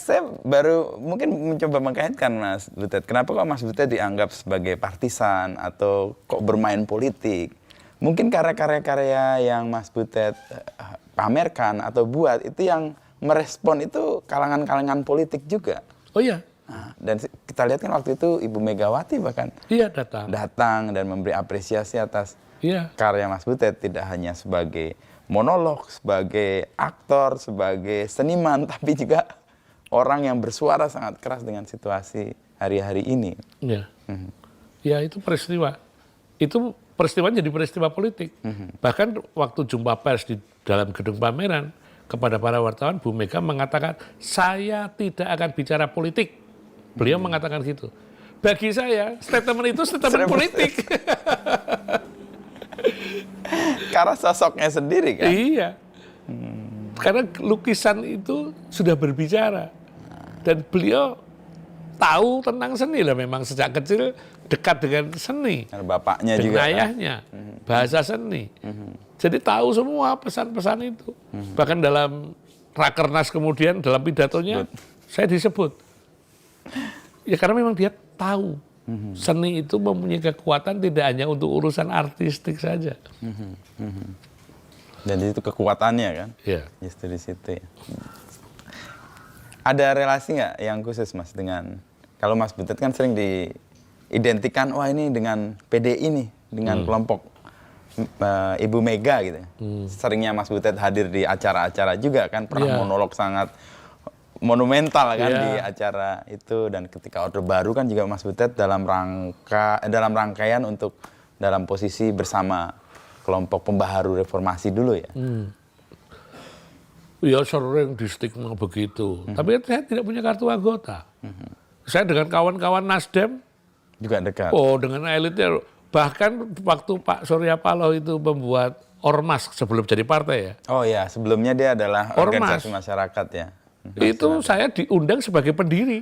Saya baru mungkin mencoba mengkaitkan Mas Butet. Kenapa kok Mas Butet dianggap sebagai partisan atau kok bermain politik? Mungkin karya-karya yang Mas Butet pamerkan atau buat itu yang merespon itu kalangan-kalangan politik juga. Oh iya. Nah, dan kita lihat kan waktu itu Ibu Megawati bahkan datang dan memberi apresiasi atas karya Mas Butet, tidak hanya sebagai monolog, sebagai aktor, sebagai seniman, tapi juga orang yang bersuara sangat keras dengan situasi hari-hari ini. Ya, ya itu peristiwa. Itu peristiwa jadi peristiwa politik. Bahkan waktu jumpa pers di dalam gedung pameran, kepada para wartawan, Bu Mega mengatakan, saya tidak akan bicara politik. Beliau mengatakan gitu. Bagi saya, statement itu statement politik. Karena sosoknya sendiri kan? Iya. Karena lukisan itu sudah berbicara. Dan beliau tahu tentang seni lah, memang sejak kecil dekat dengan seni. Karena bapaknya dengan juga ayahnya, bahasa seni. Jadi tahu semua pesan-pesan itu. Bahkan dalam Rakernas kemudian, dalam pidatonya, saya disebut. Ya karena memang dia tahu. Seni itu mempunyai kekuatan tidak hanya untuk urusan artistik saja. Dan itu kekuatannya kan? Iya. Justru di situ ya. Ada relasi nggak yang khusus Mas dengan, kalau Mas Butet kan sering diidentikan, wah ini dengan PDI nih, dengan kelompok Ibu Mega gitu. Seringnya Mas Butet hadir di acara-acara juga kan, pernah monolog sangat monumental kan di acara itu, dan ketika Orde Baru kan juga Mas Butet dalam rangkaian untuk dalam posisi bersama kelompok pembaharu reformasi dulu ya. Ya sering di stigma begitu. Tapi saya tidak punya kartu anggota. Saya dengan kawan-kawan Nasdem juga dekat. Oh, dengan elitnya. Bahkan waktu Pak Surya Paloh itu membuat Ormas sebelum jadi partai ya. Oh ya, sebelumnya dia adalah organisasi masyarakat ya. Itu saya diundang sebagai pendiri.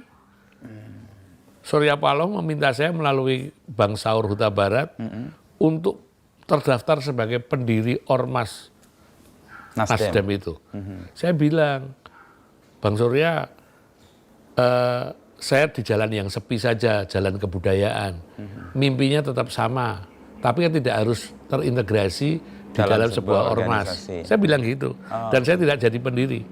Surya Paloh meminta saya melalui Bank Saur Huta Barat untuk terdaftar sebagai pendiri Ormas Nasdem itu. Saya bilang, Bang Surya, saya di jalan yang sepi saja, jalan kebudayaan. Mimpinya tetap sama, tapi kan tidak harus terintegrasi di dalam sebuah ormas. Saya bilang gitu, dan saya tidak jadi pendiri.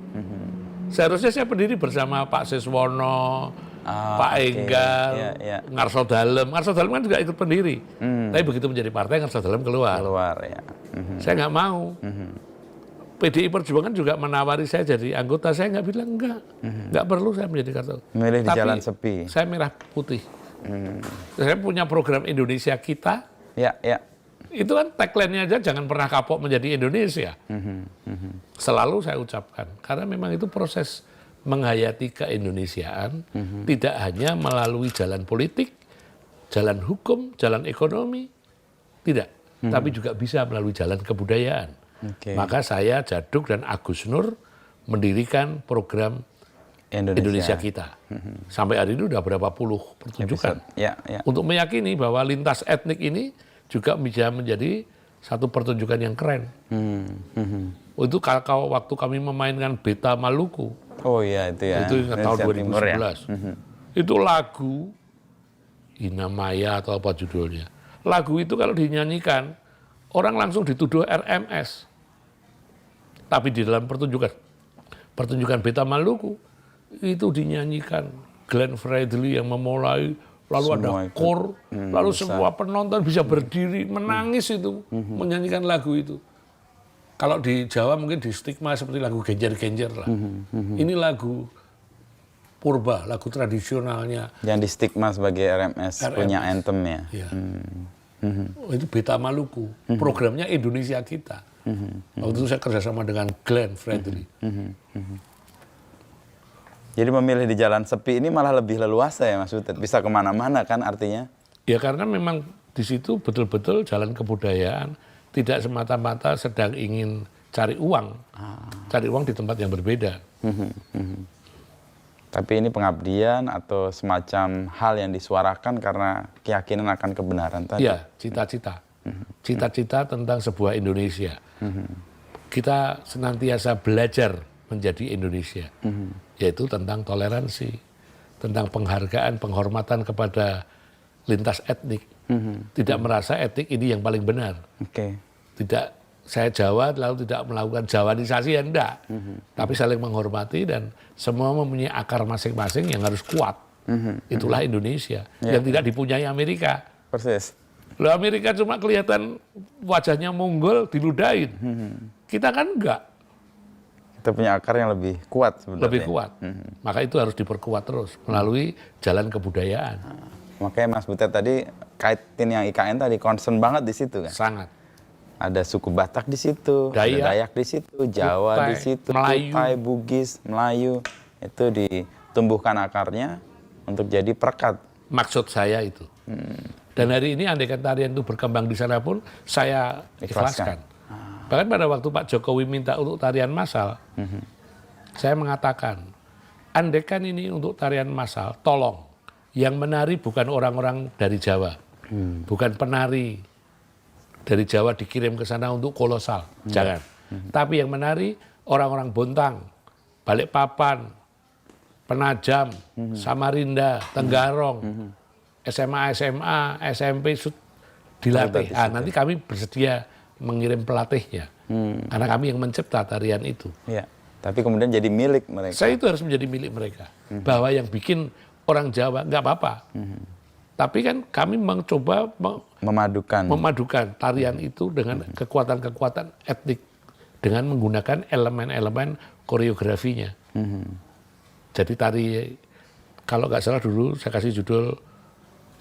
Seharusnya saya pendiri bersama Pak Siswono, Pak Enggal, Ngarso Dalem. Ngarso Dalem kan juga ikut pendiri. Tapi begitu menjadi partai, Ngarso Dalem keluar ya. Saya nggak mau. PDI Perjuangan juga menawari saya jadi anggota, saya nggak bilang nggak perlu saya menjadi kartu. Milih di jalan sepi. Saya merah putih. Saya punya program Indonesia Kita. Ya. Itu kan tagline-nya aja, jangan pernah kapok menjadi Indonesia. Selalu saya ucapkan, karena memang itu proses menghayati keindonesiaan, tidak hanya melalui jalan politik, jalan hukum, jalan ekonomi, tidak. Tapi juga bisa melalui jalan kebudayaan. Maka saya, Djaduk dan Agus Nur mendirikan program Indonesia Kita. Sampai hari ini udah berapa puluh pertunjukan. Untuk meyakini bahwa lintas etnik ini juga bisa menjadi satu pertunjukan yang keren. Itu waktu kami memainkan Beta Maluku. Oh iya itu ya. Itu tahun 2011. Itu lagu Inamaya atau apa judulnya. Lagu itu kalau dinyanyikan, orang langsung dituduh RMS. Tapi di dalam pertunjukan Beta Maluku, itu dinyanyikan Glenn Fredly yang memulai, lalu ada kor, lalu semua penonton bisa berdiri, menangis itu, menyanyikan lagu itu. Kalau di Jawa mungkin di stigma seperti lagu genjer-genjer lah. Ini lagu purba, lagu tradisionalnya. Yang di stigma sebagai RMS. Punya anthem ya. Itu Beta Maluku, programnya Indonesia Kita. Waktu itu saya kerjasama dengan Glenn Fredly. Jadi memilih di jalan sepi ini malah lebih leluasa ya Mas Butet, bisa kemana-mana kan artinya? Ya karena memang di situ betul-betul jalan kebudayaan, tidak semata-mata sedang ingin cari uang, cari uang di tempat yang berbeda. Tapi ini pengabdian atau semacam hal yang disuarakan karena keyakinan akan kebenaran tadi? Ya, cita-cita. Cita-cita tentang sebuah Indonesia. Kita senantiasa belajar menjadi Indonesia, yaitu tentang toleransi, tentang penghargaan, penghormatan kepada lintas etnik, tidak merasa etnik ini yang paling benar, tidak saya Jawa lalu tidak melakukan Jawanisasi ya enggak, tapi saling menghormati dan semua mempunyai akar masing-masing yang harus kuat. Itulah Indonesia yang tidak dipunyai Amerika. Persis. Loh, Amerika cuma kelihatan wajahnya Mongol diludahin. Kita kan enggak. Kita punya akar yang lebih kuat sebenarnya. Lebih kuat. Maka itu harus diperkuat terus melalui jalan kebudayaan. Makanya Mas Butet tadi kaitin yang IKN tadi concern banget di situ kan. Sangat. Ada suku Batak di situ, ada Dayak di situ, Jawa Kutai, di situ, Melayu. Kutai, Bugis, Melayu. Itu ditumbuhkan akarnya untuk jadi perekat. Maksud saya itu. Dan hari ini andaikan tarian itu berkembang di sana pun saya ikhlaskan. Bahkan pada waktu Pak Jokowi minta untuk tarian massal, saya mengatakan, andaikan ini untuk tarian massal, tolong yang menari bukan orang-orang dari Jawa, bukan penari dari Jawa dikirim ke sana untuk kolosal, jangan. Tapi yang menari orang-orang Bontang, Balikpapan, Penajam, Samarinda, Tenggarong, SMA, SMP dilatih. Nanti kami bersedia mengirim pelatihnya, karena kami yang mencipta tarian itu. Ya, tapi kemudian jadi milik mereka. Saya itu harus menjadi milik mereka. Bahwa yang bikin orang Jawa nggak apa-apa. Tapi kan kami mencoba memadukan tarian itu dengan kekuatan-kekuatan etnik dengan menggunakan elemen-elemen koreografinya. Jadi tari, kalau nggak salah dulu saya kasih judul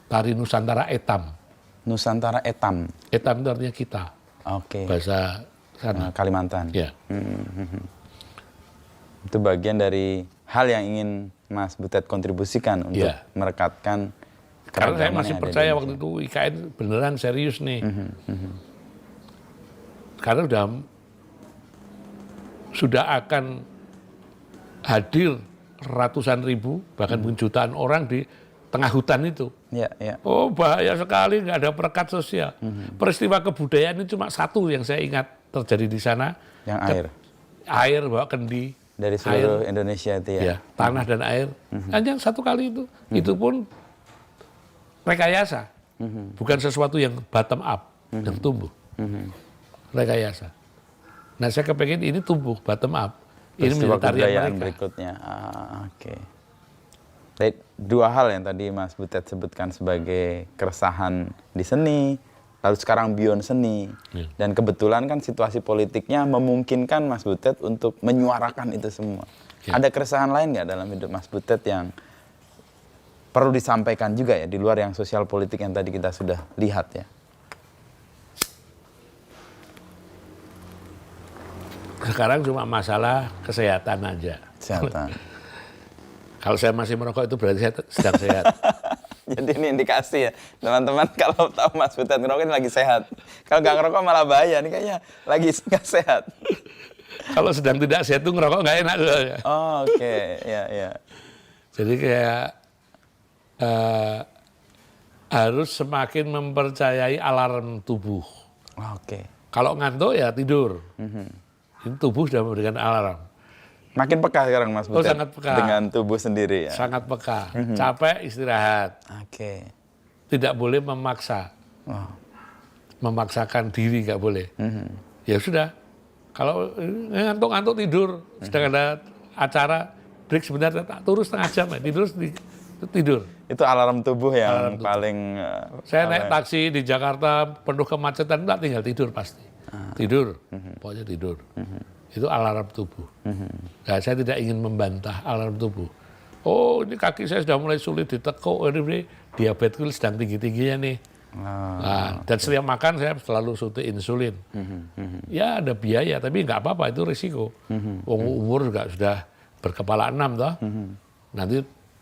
tari Nusantara Etam. Nusantara Etam. Etam itu artinya kita. Oke. Bahasa sana. Kalimantan. Ya. Itu bagian dari hal yang ingin Mas Butet kontribusikan untuk merekatkan. Karena saya masih percaya waktu itu IKN beneran serius nih. Karena sudah akan hadir ratusan ribu, bahkan jutaan orang di tengah hutan itu. Oh bahaya sekali, nggak ada perekat sosial. Peristiwa kebudayaan ini cuma satu yang saya ingat terjadi di sana. Yang air? Air bawa kendi. Dari seluruh Indonesia itu ya? Tanah dan air. Hanya satu kali itu. Itu pun rekayasa, bukan sesuatu yang bottom up, yang tumbuh. Rekayasa. Nah saya kepengen ini tumbuh bottom up. Ini menjadi tarian mereka. Berikutnya. Oke. Dua hal yang tadi Mas Butet sebutkan sebagai keresahan di seni, lalu sekarang beyond seni. Dan kebetulan kan situasi politiknya memungkinkan Mas Butet untuk menyuarakan itu semua. Ada keresahan lain nggak dalam hidup Mas Butet yang perlu disampaikan juga ya, di luar yang sosial politik yang tadi kita sudah lihat ya? Sekarang cuma masalah kesehatan aja. Kesehatan. Kalau saya masih merokok itu berarti saya sedang sehat. Jadi ini indikasi ya, teman-teman kalau tahu Mas Butet ngerokok ini lagi sehat. Kalau nggak ngerokok malah bahaya, ini kayaknya lagi nggak sehat. Kalau sedang tidak sehat itu ngerokok nggak enak. Oke. Ya. Jadi kayak harus semakin mempercayai alarm tubuh. Oke. Kalau ngantuk ya tidur. Ini tubuh sudah memberikan alarm. Makin peka sekarang Mas Butet. Sangat peka. Dengan tubuh sendiri ya. Sangat peka. Capek istirahat. Oke. Tidak boleh memaksa. Memaksakan diri nggak boleh. Ya sudah. Kalau ngantuk-ngantuk tidur. Sedang ada acara break sebentar, turun setengah jam ya. Tidur. Itu alarm tubuh yang paling... Saya naik taksi di Jakarta penuh kemacetan, enggak, tinggal tidur pasti. Tidur, pokoknya tidur. Itu alarm tubuh. Nah, saya tidak ingin membantah alarm tubuh. Oh, ini kaki saya sudah mulai sulit ditekuk, ini diabetesku sedang tinggi-tingginya nih. Nah, dan setiap makan saya selalu suntik insulin. Ya ada biaya, tapi nggak apa-apa, itu risiko. Umur juga sudah berkepala 6 toh. Nanti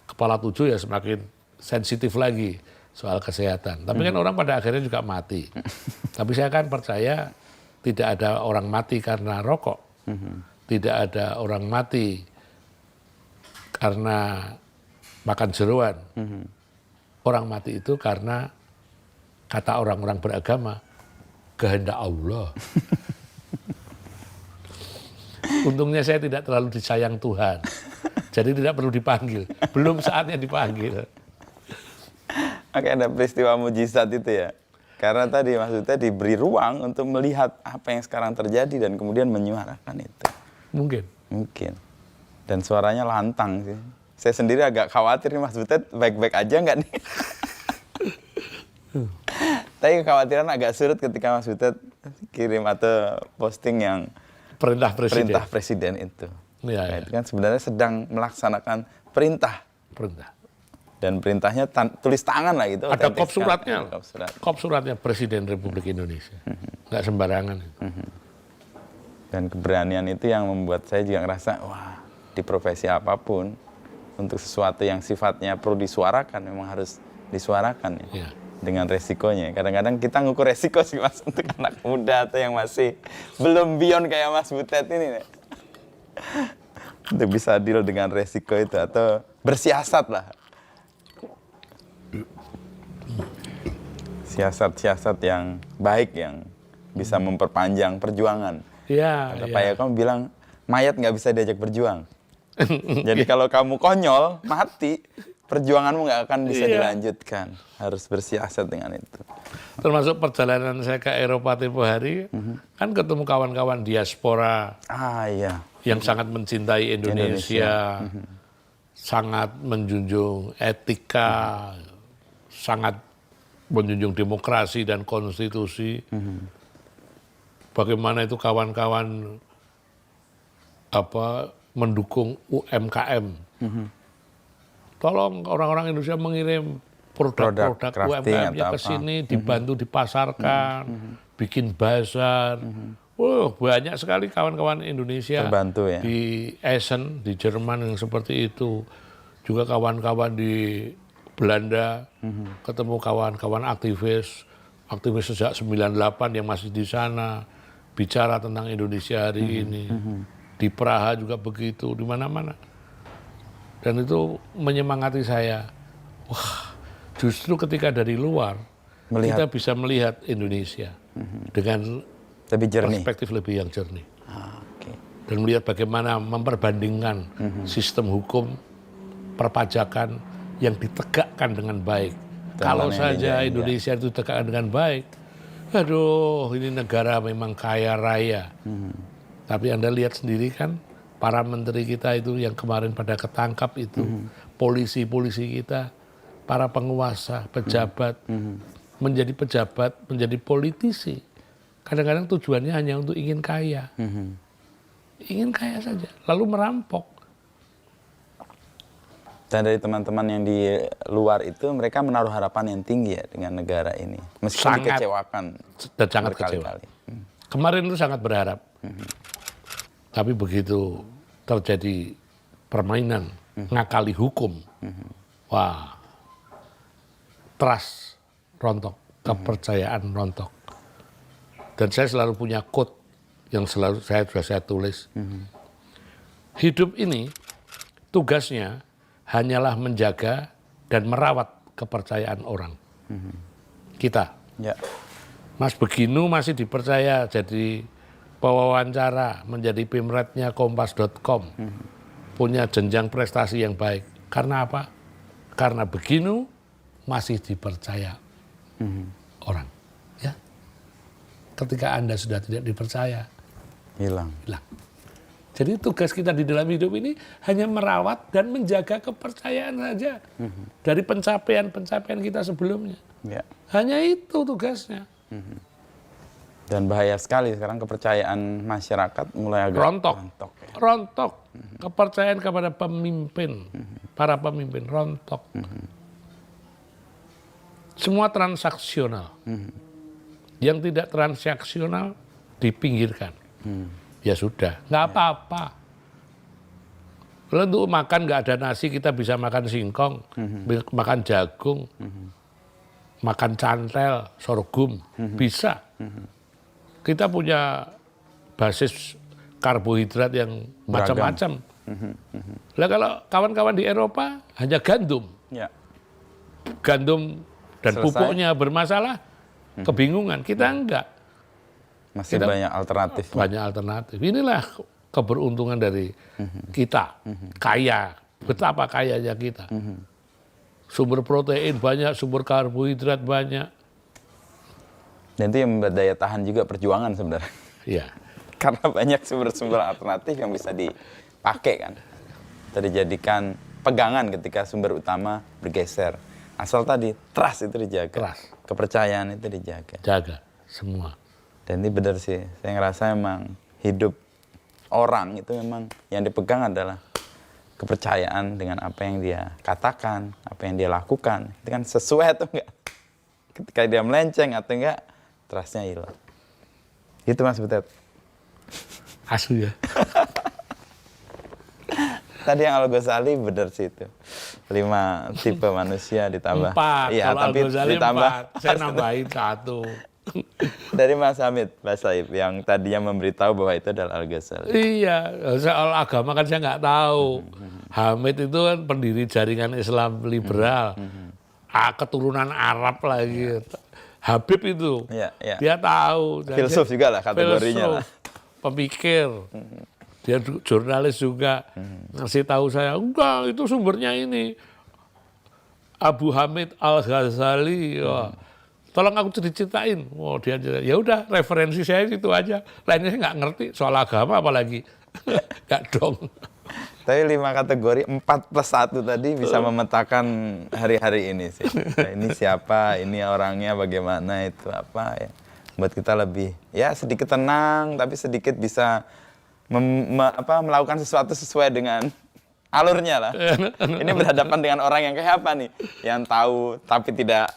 kepala 7 ya semakin sensitif lagi soal kesehatan. Tapi kan orang pada akhirnya juga mati. Tapi saya kan percaya tidak ada orang mati karena rokok. Tidak ada orang mati karena makan jeroan. Orang mati itu karena, kata orang-orang beragama, kehendak Allah. Untungnya saya tidak terlalu disayang Tuhan. Jadi tidak perlu dipanggil. Belum saatnya dipanggil. Oke, ada peristiwa mujizat itu ya. Karena tadi maksudnya diberi ruang untuk melihat apa yang sekarang terjadi dan kemudian menyuarakan itu. Mungkin. Mungkin. Dan suaranya lantang sih. Saya sendiri agak khawatir nih Mas Butet baik-baik aja nggak nih? Tapi kekhawatiran agak surut ketika Mas Butet kirim atau posting yang Perintah presiden itu. Ya, Nah, itu kan sebenarnya sedang melaksanakan perintah. Perintah. Dan perintahnya tulis tangan lah gitu. Ada otentik kop suratnya. sekali. Kop surat. Kop suratnya Presiden Republik Indonesia. Nggak sembarangan. Dan keberanian itu yang membuat saya juga ngerasa, wah, di profesi apapun, untuk sesuatu yang sifatnya perlu disuarakan, memang harus disuarakan ya. Ya. Dengan resikonya. Kadang-kadang kita ngukur resiko sih Mas, untuk anak muda atau yang masih belum beyond kayak Mas Butet ini. Nih. Untuk bisa deal dengan resiko itu, atau bersiasat lah. Siasat-siasat yang baik, yang bisa memperpanjang perjuangan. Ya, Kata Pak Yakom bilang, mayat nggak bisa diajak berjuang. Jadi kalau kamu konyol, mati, perjuanganmu nggak akan bisa dilanjutkan. Harus bersiasat dengan itu. Termasuk perjalanan saya ke Eropa tempo hari, kan ketemu kawan-kawan diaspora Iya. yang sangat mencintai Indonesia. Sangat menjunjung etika, sangat menjunjung demokrasi dan konstitusi. Bagaimana itu kawan-kawan mendukung UMKM. Tolong orang-orang Indonesia mengirim produk-produk UMKM-nya ke sini, dibantu dipasarkan, bikin bazar. Banyak sekali kawan-kawan Indonesia terbantu ya. Di Essen, di Jerman yang seperti itu. Juga kawan-kawan di Belanda, ketemu kawan-kawan aktivis sejak 98 yang masih di sana, bicara tentang Indonesia hari ini. Di Praha juga begitu, di mana-mana. Dan itu menyemangati saya. Wah, justru ketika dari luar, kita bisa melihat Indonesia dengan lebih jernih. perspektif lebih yang jernih. Okay. Dan melihat bagaimana memperbandingkan sistem hukum, perpajakan yang ditegakkan dengan baik. Kalau saja Indonesia itu ditegakkan dengan baik, aduh, ini negara memang kaya raya. Tapi Anda lihat sendiri kan, para menteri kita itu yang kemarin pada ketangkap itu, polisi-polisi kita, para penguasa, pejabat, menjadi pejabat, menjadi politisi. Kadang-kadang tujuannya hanya untuk ingin kaya. Ingin kaya saja, lalu merampok. Dan dari teman-teman yang di luar itu, mereka menaruh harapan yang tinggi ya dengan negara ini. Meskipun dikecewakan. Dan sangat kecewa. Kemarin itu sangat berharap. Tapi begitu terjadi permainan, ngakali hukum, wah, trust rontok, kepercayaan rontok. Dan saya selalu punya quote yang selalu saya tulis. Hidup ini tugasnya hanyalah menjaga dan merawat kepercayaan orang. Kita. Ya. Mas Beginu masih dipercaya jadi pewawancara, menjadi pimretnya Kompas.com. Punya jenjang prestasi yang baik. Karena apa? Karena Beginu masih dipercaya orang. Ya. Ketika Anda sudah tidak dipercaya, hilang. Jadi tugas kita di dalam hidup ini hanya merawat dan menjaga kepercayaan saja dari pencapaian-pencapaian kita sebelumnya. Ya. Hanya itu tugasnya. Dan bahaya sekali sekarang kepercayaan masyarakat mulai agak rontok. Rontok. Kepercayaan kepada pemimpin, para pemimpin rontok. Semua transaksional. Yang tidak transaksional dipinggirkan. Ya sudah, nggak apa-apa. Kalau untuk makan nggak ada nasi, kita bisa makan singkong, makan jagung, makan cantel, sorghum, bisa. Kita punya basis karbohidrat yang macam-macam. Lah kalau kawan-kawan di Eropa hanya gandum. Ya. Gandum dan pupuknya bermasalah, kebingungan. Kita enggak. Masih banyak alternatif. Banyak alternatif. Inilah keberuntungan dari kita. Kaya, betapa kayanya kita. Sumber protein banyak, sumber karbohidrat banyak. Dan itu yang membuat daya tahan juga perjuangan sebenarnya. Ya, Karena banyak sumber-sumber alternatif yang bisa dipakai kan. Terjadikan pegangan ketika sumber utama bergeser. Asal tadi, trust itu dijaga. Trust. Kepercayaan itu dijaga. jaga semua. Dan ini benar sih, saya ngerasa emang hidup orang itu memang yang dipegang adalah kepercayaan dengan apa yang dia katakan, apa yang dia lakukan. Itu kan sesuai atau enggak. Ketika dia melenceng atau enggak, trustnya hilang. Itu Mas Butet. Asu ya. Tadi yang Al-Ghazali benar sih itu. 5 tipe manusia ditambah. 4, Iya, kalau tapi Al-Ghazali ditambah 4. Saya nambahin 1. dari Mas Hamid Basaib yang tadinya memberitahu bahwa itu adalah Al-Ghazali. Iya, soal agama kan saya nggak tahu. Hamid itu kan pendiri jaringan Islam liberal. Keturunan Arab lagi. Habib itu. Iya, iya. Dia tahu. Filsuf juga lah kategorinya lah. Pemikir. Dia jurnalis juga. Ngasih tahu saya, enggak itu sumbernya ini. Abu Hamid Al-Ghazali. Wah. Tolong aku diceritain. Oh, dia ya udah referensi saya itu aja. Lainnya saya nggak ngerti soal agama apalagi. Nggak dong. Tapi 5 kategori 4+1 tadi bisa memetakan hari-hari ini sih. Nah, ini siapa, ini orangnya bagaimana, itu apa ya. Buat kita lebih ya sedikit tenang tapi sedikit bisa melakukan sesuatu sesuai dengan alurnya lah. Ini berhadapan dengan orang yang kayak apa nih? Yang tahu tapi tidak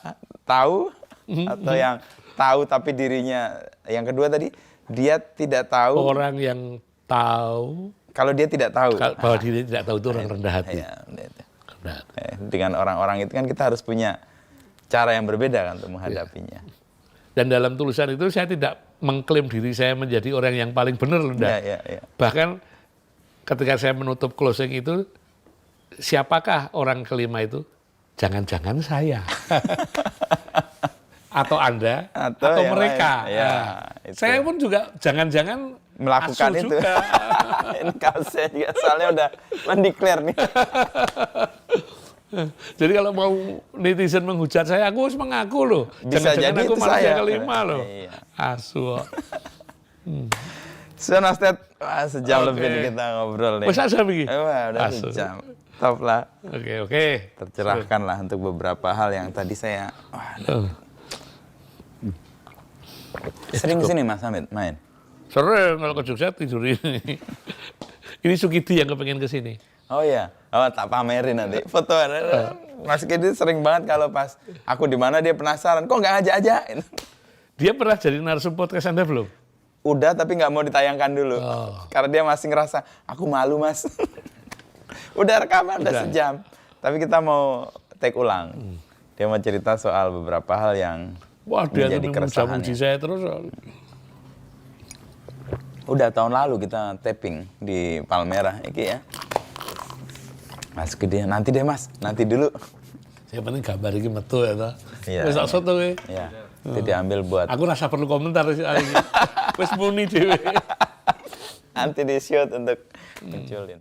tahu atau yang tahu tapi dirinya. Yang kedua tadi dia tidak tahu. Orang yang tahu Kalau dia tidak tahu. bahwa diri tidak tahu itu orang rendah hati. Ya, Rendah hati. dengan orang-orang itu kan kita harus punya cara yang berbeda kan untuk menghadapinya. Dan dalam tulisan itu saya tidak mengklaim diri saya menjadi orang yang paling benar, rendah. Ya. Bahkan ketika saya menutup closing itu, siapakah orang kelima itu? Jangan-jangan saya. Atau Anda, atau yang mereka. lain. Ya, Nah, itu. saya pun juga jangan-jangan Melakukan asu itu. juga. Ini kalau saya juga soalnya udah mendeklar nih. Jadi kalau mau netizen menghujat saya, aku harus mengaku loh. Bisa Jangan-jangan jadi aku itu manusia saya. kelima loh. Iya. Asu. Sudah Mas Ted, sejam Oke. lebih nih kita ngobrol nih. Wes aja begini? Wah, udah Asu. sejam. Top lah. Oke. Tercerahkan lah untuk beberapa hal yang tadi saya sering kesini Mas Hamid main. Sering kalau ke Jogja tidur ini. Ini Sukidi yang kepengen ke sini. Oh iya, tak pamerin nanti foto. Mas Kidi sering banget kalau pas aku di mana dia penasaran, kok nggak ngajak-ajakin? Dia pernah jadi narsum podcast Anda belum? Udah tapi nggak mau ditayangkan dulu, karena dia masih ngerasa aku malu Mas. Udah rekaman udah sejam, tapi kita mau take ulang. Dia mau cerita soal beberapa hal yang Wah, dia menjadi keresahannya. muji saya terus. Udah tahun lalu kita taping di Palmerah, iki ya. Mas ke dia, nanti deh Mas, nanti dulu. Saya penting gambar ini metu ya toh. Iya. Wis tak soto kowe. Ya, itu diambil buat Aku rasa perlu komentar iki. Wis muni dhewe. nanti di shoot untuk munculin.